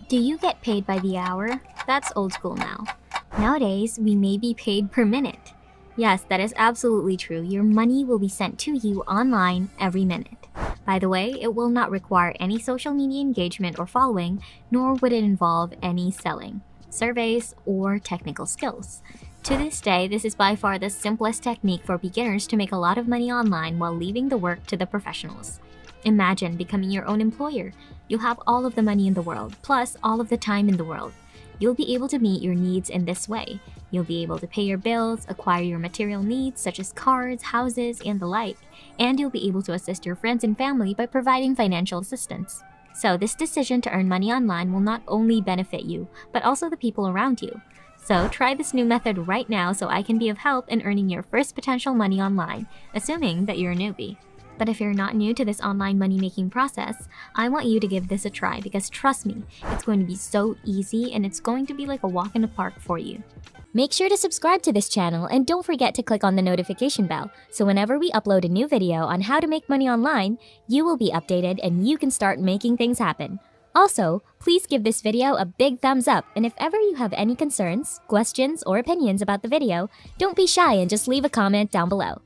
Do you get paid by the hour? That's old school now. Nowadays, we may be paid per minute. Yes, that is absolutely true. Your money will be sent to you online every minute. By the way, it will not require any social media engagement or following, nor would it involve any selling, surveys, or technical skills. To this day, this is by far the simplest technique for beginners to make a lot of money online while leaving the work to the professionals. Imagine becoming your own employer. You'll have all of the money in the world, plus all of the time in the world. You'll be able to meet your needs in this way. You'll be able to pay your bills, acquire your material needs such as cars, houses, and the like, and you'll be able to assist your friends and family by providing financial assistance. So this decision to earn money online will not only benefit you, but also the people around you. So try this new method right now so I can be of help in earning your first potential money online, assuming that you're a newbie. But if you're not new to this online money-making process, I want you to give this a try because trust me, it's going to be so easy and it's going to be like a walk in the park for you. Make sure to subscribe to this channel and don't forget to click on the notification bell so whenever we upload a new video on how to make money online, you will be updated and you can start making things happen. Also, please give this video a big thumbs up, and if ever you have any concerns, questions, or opinions about the video, don't be shy and just leave a comment down below.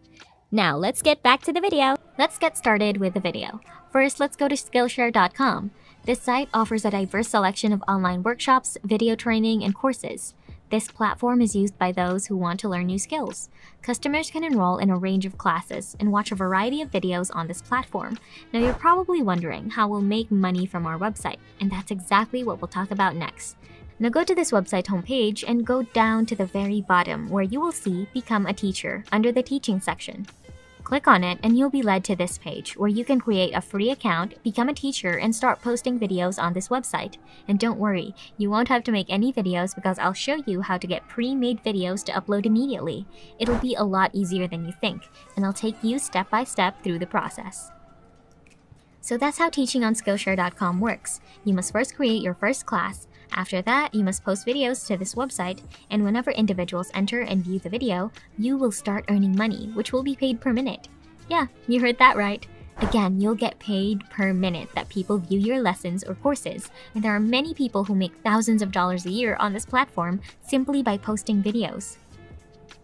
Now, let's get back to the video. Let's get started with the video. First, let's go to Skillshare.com. This site offers a diverse selection of online workshops, video training, and courses. This platform is used by those who want to learn new skills. Customers can enroll in a range of classes and watch a variety of videos on this platform. Now, you're probably wondering how we'll make money from our website, and that's exactly what we'll talk about next. Now go to this website homepage and go down to the very bottom where you will see Become a Teacher under the Teaching section. Click on it and you'll be led to this page where you can create a free account, become a teacher, and start posting videos on this website. And don't worry, you won't have to make any videos because I'll show you how to get pre-made videos to upload immediately. It'll be a lot easier than you think, and I'll take you step by step through the process. So that's how teaching on Skillshare.com works. You must first create your first class. After that, you must post videos to this website, and whenever individuals enter and view the video, you will start earning money, which will be paid per minute. Yeah, you heard that right. Again, you'll get paid per minute that people view your lessons or courses, and there are many people who make thousands of dollars a year on this platform simply by posting videos.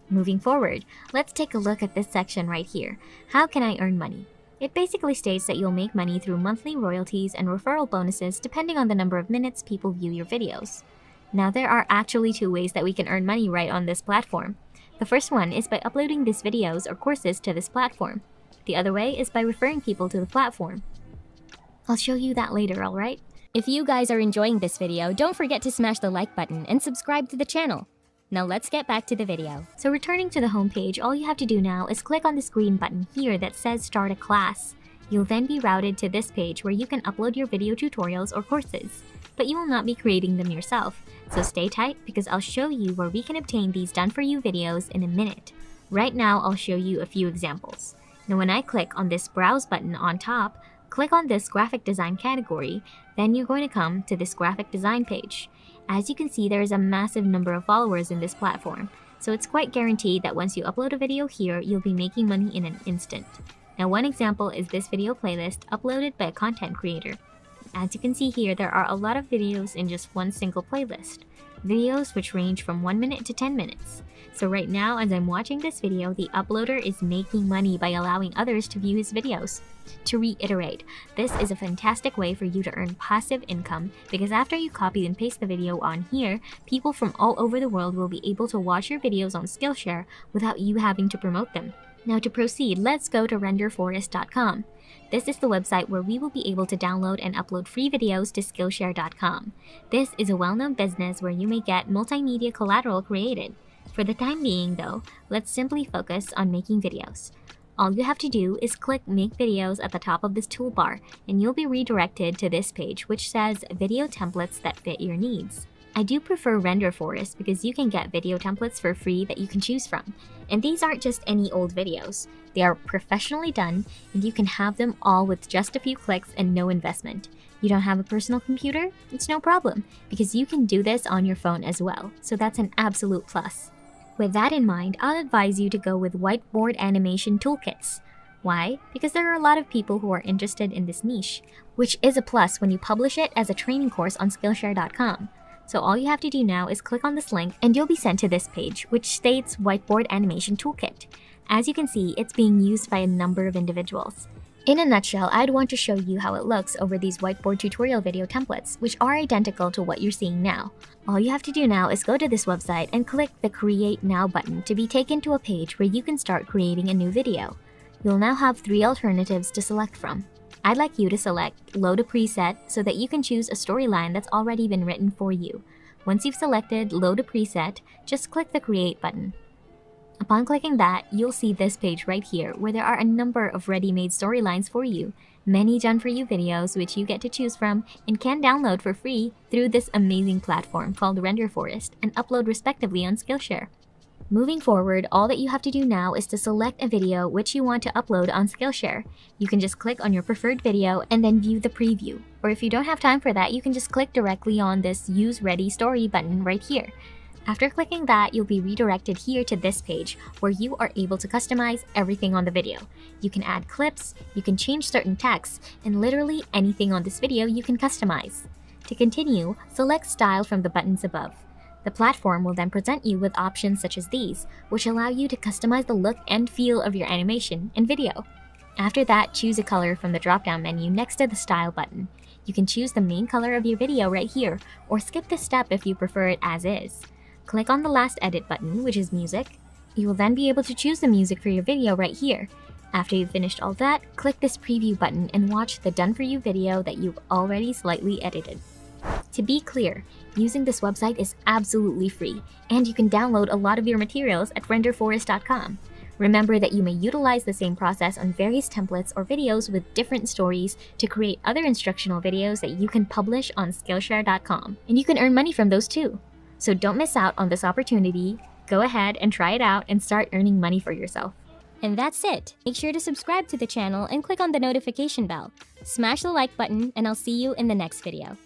Moving forward, let's take a look at this section right here. How can I earn money? It basically states that you'll make money through monthly royalties and referral bonuses depending on the number of minutes people view your videos. Now, there are actually two ways that we can earn money right on this platform. The first one is by uploading these videos or courses to this platform. The other way is by referring people to the platform. I'll show you that later, alright? If you guys are enjoying this video, don't forget to smash the like button and subscribe to the channel. Now let's get back to the video. So returning to the home page, all you have to do now is click on this green button here that says Start a Class. You'll then be routed to this page where you can upload your video tutorials or courses. But you will not be creating them yourself, so stay tight because I'll show you where we can obtain these done-for-you videos in a minute. Right now, I'll show you a few examples. Now when I click on this Browse button on top, click on this graphic design category, then you're going to come to this graphic design page. As you can see, there is a massive number of followers in this platform, so it's quite guaranteed that once you upload a video here, you'll be making money in an instant. Now one example is this video playlist uploaded by a content creator. As you can see here, there are a lot of videos in just one single playlist. Videos which range from 1 minute to 10 minutes. So right now, as I'm watching this video, the uploader is making money by allowing others to view his videos. To reiterate, this is a fantastic way for you to earn passive income because after you copy and paste the video on here, people from all over the world will be able to watch your videos on Skillshare without you having to promote them. Now to proceed, let's go to renderforest.com. This is the website where we will be able to download and upload free videos to Skillshare.com. This is a well-known business where you may get multimedia collateral created. For the time being though, let's simply focus on making videos. All you have to do is click Make Videos at the top of this toolbar, and you'll be redirected to this page which says Video Templates that fit your needs. I do prefer Render Forest because you can get video templates for free that you can choose from. And these aren't just any old videos. They are professionally done, and you can have them all with just a few clicks and no investment. You don't have a personal computer? It's no problem, because you can do this on your phone as well, so that's an absolute plus. With that in mind, I'll advise you to go with whiteboard animation toolkits. Why? Because there are a lot of people who are interested in this niche, which is a plus when you publish it as a training course on Skillshare.com. So all you have to do now is click on this link and you'll be sent to this page, which states Whiteboard Animation Toolkit. As you can see, it's being used by a number of individuals. In a nutshell, I'd want to show you how it looks over these whiteboard tutorial video templates, which are identical to what you're seeing now. All you have to do now is go to this website and click the Create Now button to be taken to a page where you can start creating a new video. You'll now have 3 alternatives to select from. I'd like you to select Load a Preset so that you can choose a storyline that's already been written for you. Once you've selected Load a Preset, just click the Create button. Upon clicking that, you'll see this page right here where there are a number of ready-made storylines for you, many done-for-you videos which you get to choose from and can download for free through this amazing platform called Render Forest and upload respectively on Skillshare. Moving forward, all that you have to do now is to select a video which you want to upload on Skillshare. You can just click on your preferred video and then view the preview. Or if you don't have time for that, you can just click directly on this Use Ready Story button right here. After clicking that, you'll be redirected here to this page where you are able to customize everything on the video. You can add clips, you can change certain texts, and literally anything on this video you can customize. To continue, select Style from the buttons above. The platform will then present you with options such as these, which allow you to customize the look and feel of your animation and video. After that, choose a color from the drop-down menu next to the Style button. You can choose the main color of your video right here, or skip this step if you prefer it as is. Click on the last edit button, which is music. You will then be able to choose the music for your video right here. After you've finished all that, click this preview button and watch the done for you video that you've already slightly edited. To be clear, using this website is absolutely free, and you can download a lot of your materials at renderforest.com. Remember that you may utilize the same process on various templates or videos with different stories to create other instructional videos that you can publish on Skillshare.com, and you can earn money from those too. So don't miss out on this opportunity. Go ahead and try it out and start earning money for yourself. And that's it. Make sure to subscribe to the channel and click on the notification bell. Smash the like button and I'll see you in the next video.